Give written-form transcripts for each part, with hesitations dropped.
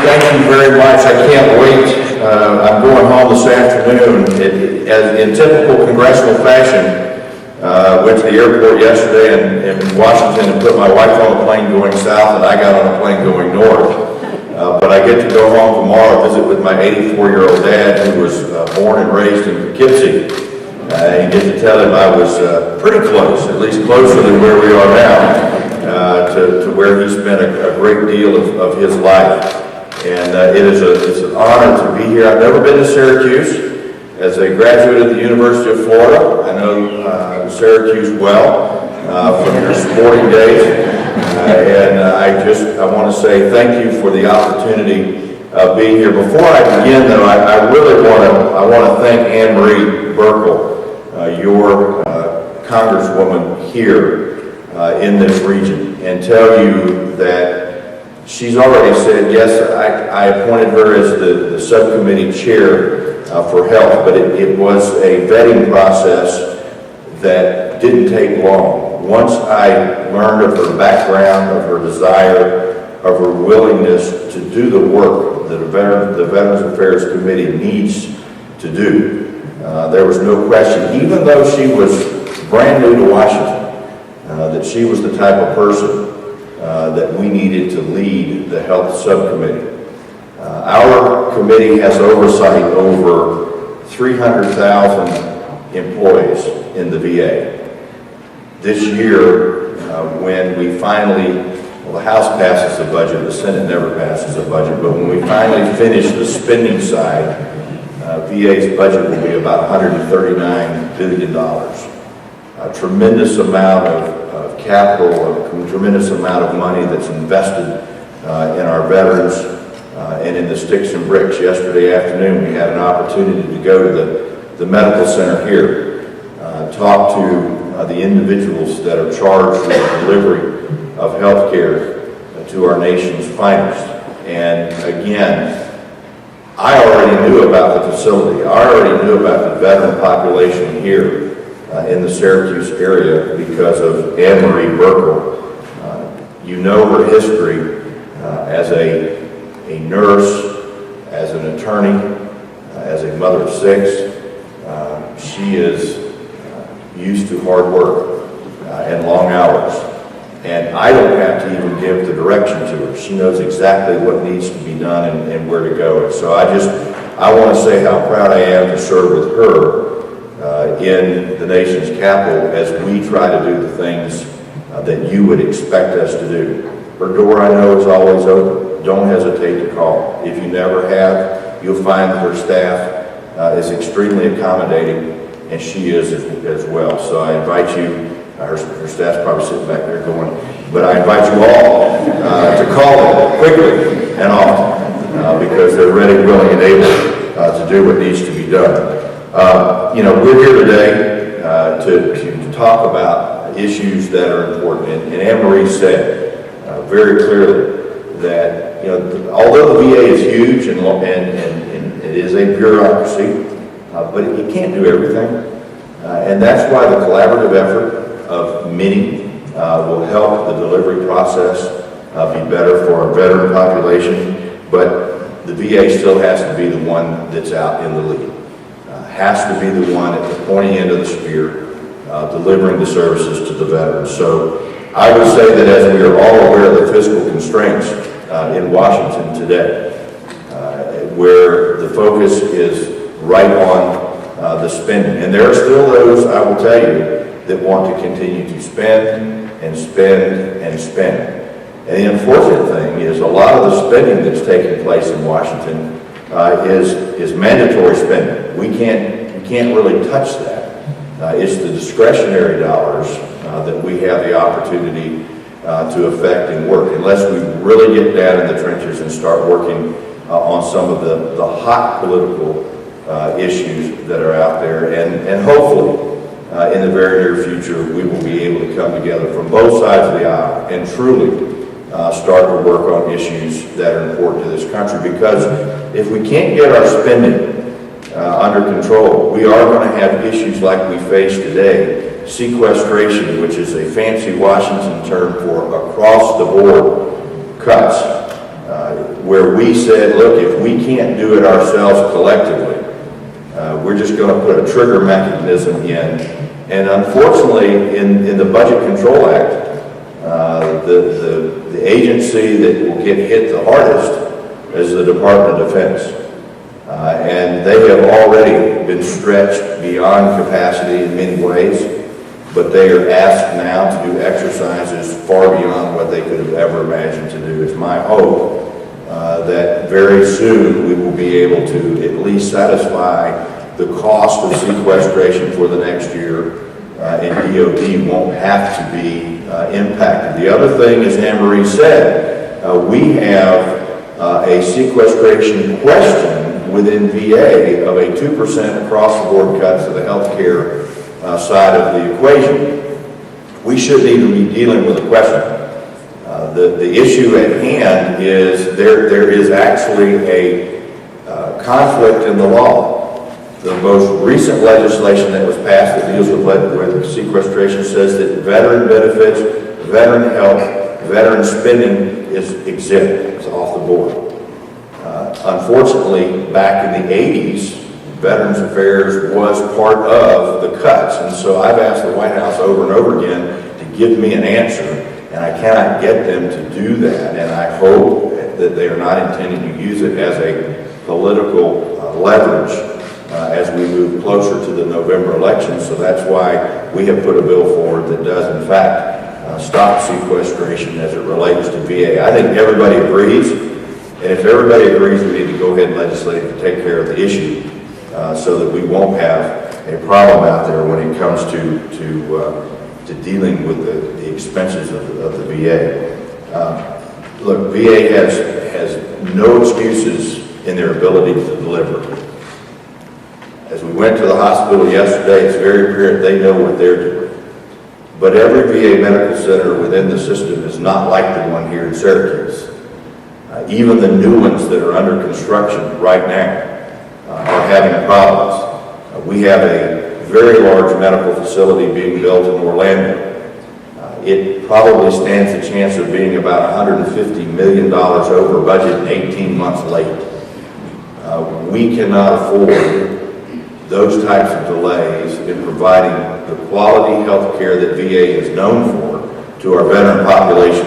thank you very much. I can't wait. I'm going home this afternoon. As in typical congressional fashion, went to the airport yesterday in Washington and put my wife on a plane going south, and I got on a plane going north. But I get to go home tomorrow, visit with my 84-year-old dad, who was born and raised in Poughkeepsie. And get to tell him I was pretty close, at least closer than where we are now, to where he spent a great deal of his life. And it's an honor to be here. I've never been to Syracuse. As a graduate of the University of Florida, I know Syracuse well from your sporting days. And I want to say thank you for the opportunity of being here. Before I begin, though, I really want to thank Anne Marie Burkle, your congresswoman here in this region, and tell you that she's already said, yes, I appointed her as the subcommittee chair for health, but it was a vetting process that didn't take long. Once I learned of her background, of her desire, of her willingness to do the work that the Veterans Affairs Committee needs to do, there was no question, even though she was brand new to Washington, that she was the type of person that we needed to lead the health subcommittee. Our committee has oversight over 300,000 employees in the VA. This year, when we finally, the House passes the budget, the Senate never passes a budget, but when we finally finish the spending side, VA's budget will be about $139 billion. A tremendous amount of capital, a tremendous amount of money that's invested in our veterans and in the sticks and bricks. Yesterday afternoon, we had an opportunity to go to the medical center here, talk to the individuals that are charged with the delivery of health care to our nation's finest. And again, I already knew about the facility. I already knew about the veteran population here in the Syracuse area because of Anne Marie Burkle. You know her history as a nurse, as an attorney, as a mother of six. She is used to hard work and long hours. And I don't have to even give the direction to her. She knows exactly what needs to be done and where to go. And so I want to say how proud I am to serve with her in the nation's capital as we try to do the things that you would expect us to do. Her door, I know, is always open. Don't hesitate to call. If you never have, you'll find that her staff is extremely accommodating, and she is as well. So I invite you. Her staff's probably sitting back there going, but I invite you all to call them quickly and often because they're ready, willing, and able to do what needs to be done. We're here today to talk about issues that are important. And Anne Marie said very clearly that although the VA is huge and it is a bureaucracy, but it can't do everything. And that's why the collaborative effort of many will help the delivery process be better for our veteran population, but the VA still has to be the one that's out in the lead. Has to be the one at the pointy end of the spear, delivering the services to the veterans. So I would say that as we are all aware of the fiscal constraints in Washington today, where the focus is right on the spending, and there are still those, I will tell you, that want to continue to spend and spend and spend. And the unfortunate thing is a lot of the spending that's taking place in Washington is mandatory spending. We can't really touch that. It's the discretionary dollars that we have the opportunity to affect and work, unless we really get down in the trenches and start working on some of the hot political issues that are out there. And hopefully, in the very near future, we will be able to come together from both sides of the aisle and truly start to work on issues that are important to this country. Because if we can't get our spending under control, we are going to have issues like we face today. Sequestration, which is a fancy Washington term for across-the-board cuts. where we said, look, if we can't do it ourselves collectively, we're just going to put a trigger mechanism in. And unfortunately, in the Budget Control Act, the agency that will get hit the hardest is the Department of Defense. And they have already been stretched beyond capacity in many ways, but they are asked now to do exercises far beyond what they could have ever imagined to do. It's my hope that very soon we will be able to at least satisfy the cost of sequestration for the next year, and DOD won't have to be impacted. The other thing, as Anne-Marie said, we have a sequestration question within VA of a 2% across-the-board cut to the healthcare side of the equation. We shouldn't even be dealing with a question. The issue at hand is there is actually a conflict in the law. The most recent legislation that was passed that deals with sequestration says that veteran benefits, veteran health, veteran spending is exempt. It's off the board. Unfortunately, back in the 80s, Veterans Affairs was part of the cuts. And so I've asked the White House over and over again to give me an answer, and I cannot get them to do that. And I hope that they are not intending to use it as a political leverage as we move closer to the November election. So that's why we have put a bill forward that does, in fact, stop sequestration as it relates to VA. I think everybody agrees, and if everybody agrees, we need to go ahead and legislate to take care of the issue so that we won't have a problem out there when it comes to dealing with the expenses of the VA. Look, VA has no excuses in their ability to deliver. As we went to the hospital yesterday, it's very apparent they know what they're doing. But every VA medical center within the system is not like the one here in Syracuse. Even the new ones that are under construction right now are having problems. We have a very large medical facility being built in Orlando. It probably stands a chance of being about $150 million over budget and 18 months late. We cannot afford those types of delays in providing the quality health care that VA is known for to our veteran population.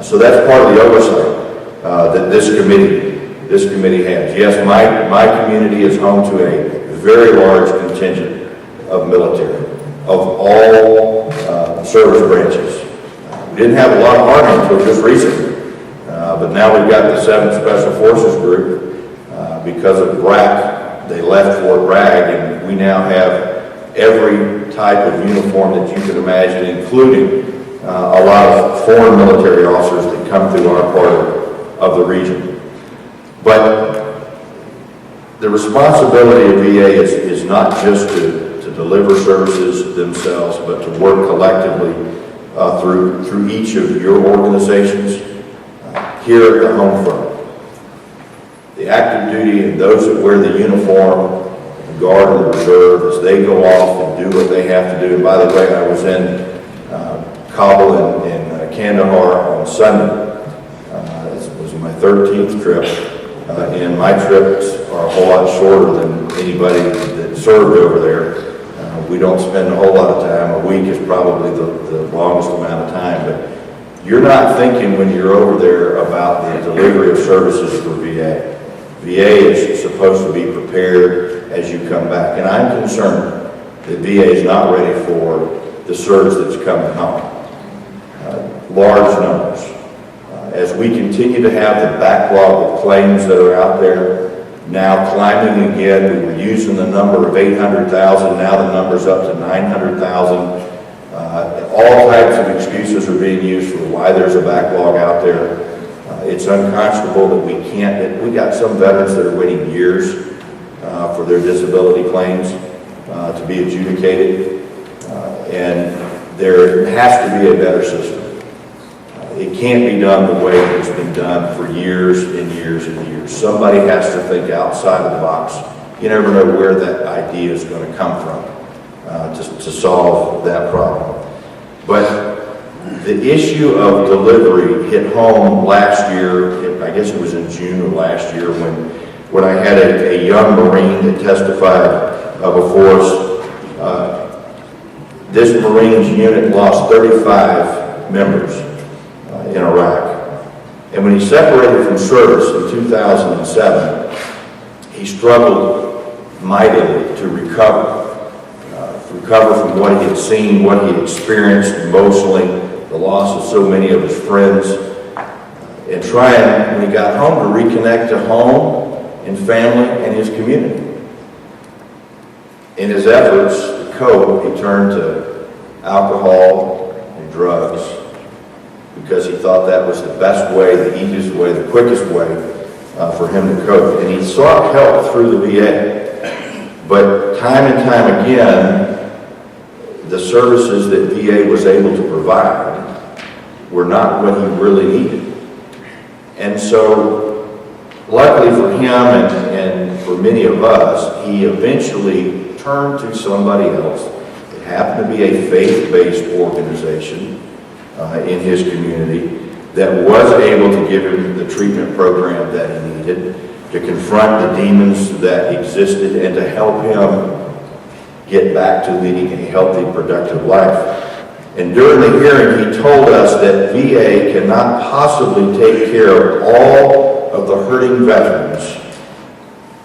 So that's part of the oversight that this committee has. Yes, my community is home to a very large contingent of military, of all service branches. We didn't have a lot of Army until just recently, but now we've got the 7th Special Forces Group because of BRAC. They left Fort Bragg, and we now have every type of uniform that you can imagine, including a lot of foreign military officers that come through our part of the region. But the responsibility of VA is not just to deliver services themselves, but to work collectively through each of your organizations here at the home front. The active duty and those that wear the uniform, the Guard and the Reserve, as they go off and do what they have to do. And by the way, I was in Kabul and Kandahar on Sunday. This was my 13th trip, and my trips are a whole lot shorter than anybody that served over there. We don't spend a whole lot of time. A week is probably the longest amount of time, but you're not thinking when you're over there about the delivery of services for VA. VA is supposed to be prepared as you come back. And I'm concerned that VA is not ready for the surge that's coming home. Large numbers. As we continue to have the backlog of claims that are out there, now climbing again, we were using the number of 800,000, now the number's up to 900,000. All types of excuses are being used for why there's a backlog out there. It's unconscionable that we got some veterans that are waiting years for their disability claims to be adjudicated, and there has to be a better system. It can't be done the way it's been done for years and years and years. Somebody has to think outside of the box. You never know where that idea is going to come from to solve that problem. But The issue of delivery hit home last year. I guess it was in June of last year when I had a young Marine that testified before us. This Marines unit lost 35 members in Iraq. And when he separated from service in 2007, he struggled mightily to recover from what he had seen, what he had experienced emotionally, the loss of so many of his friends, and trying, when he got home, to reconnect to home and family and his community. In his efforts to cope, he turned to alcohol and drugs because he thought that was the best way, the easiest way, the quickest way for him to cope. And he sought help through the VA. But time and time again, the services that VA was able to provide were not what he really needed. And so, luckily for him and for many of us, he eventually turned to somebody else. It happened to be a faith-based organization in his community that was able to give him the treatment program that he needed, to confront the demons that existed, and to help him get back to leading a healthy, productive life. And during the hearing, he told us that VA cannot possibly take care of all of the hurting veterans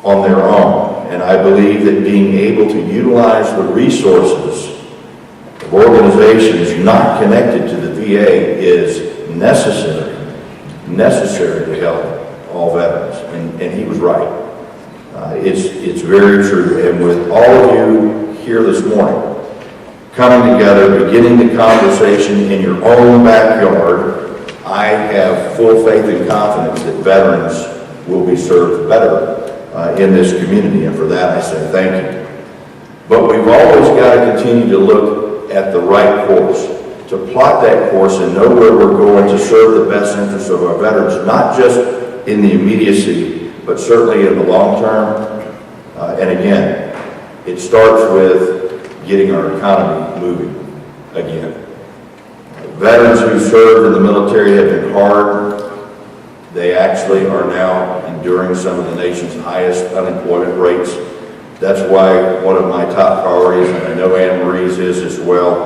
on their own. And I believe that being able to utilize the resources of organizations not connected to the VA is necessary to help all veterans. And he was right. It's very true. And with all of you here this morning, coming together, beginning the conversation in your own backyard, I have full faith and confidence that veterans will be served better in this community, and for that I say thank you. But we've always got to continue to look at the right course, to plot that course and know where we're going to serve the best interests of our veterans, not just in the immediacy, but certainly in the long term. And again, it starts with getting our economy moving again. Veterans who served in the military have been hard. They actually are now enduring some of the nation's highest unemployment rates. That's why one of my top priorities, and I know Anne Marie's is as well,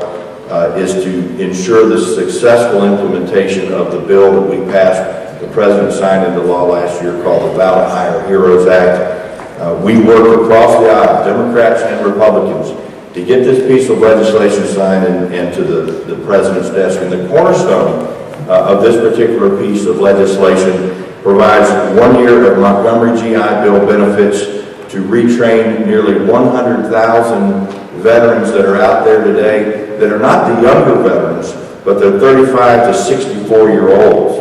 is to ensure the successful implementation of the bill that we passed, the President signed into law last year, called the Vow to Hire Heroes Act. We work across the aisle, Democrats and Republicans, to get this piece of legislation signed and to the President's desk. And the cornerstone of this particular piece of legislation provides 1 year of Montgomery GI Bill benefits to retrain nearly 100,000 veterans that are out there today that are not the younger veterans, but they're 35 to 64-year-olds.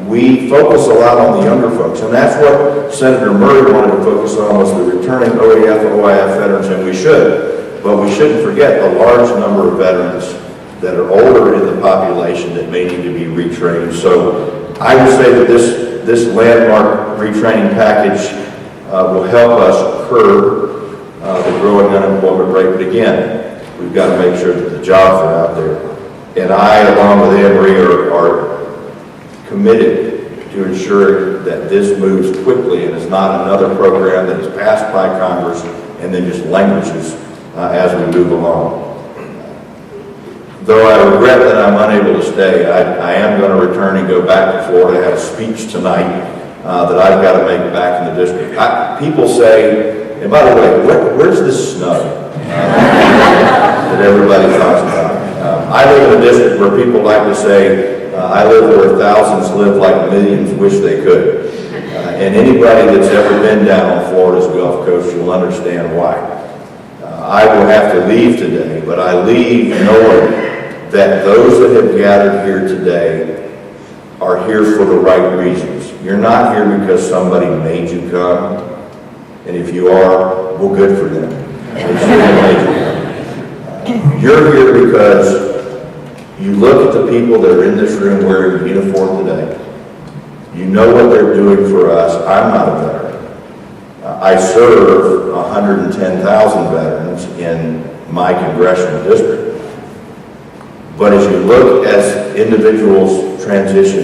We focus a lot on the younger folks, and that's what Senator Murray wanted to focus on, was the returning OAF, OIF veterans, and we should. But we shouldn't forget the large number of veterans that are older in the population that may need to be retrained. So I would say that this landmark retraining package will help us curb the growing unemployment rate. But again, we've got to make sure that the jobs are out there. And I, along with Anne Marie, are committed to ensuring that this moves quickly and is not another program that is passed by Congress and then just languishes as we move along. Though I regret that I'm unable to stay, I am going to return and go back to Florida. I have a speech tonight that I've got to make back in the district. People say, and by the way, where's this snow that everybody talks about? I live in a district where people like to say, I live where thousands live like millions wish they could. And anybody that's ever been down on Florida's Gulf Coast, you'll understand why. I will have to leave today, but I leave knowing that those that have gathered here today are here for the right reasons. You're not here because somebody made you come, and if you are, well, good for them. You're here because you look at the people that are in this room wearing a uniform today. You know what they're doing for us. I'm not a veteran. I serve 110,000 veterans in my congressional district. But as you look as individuals transition,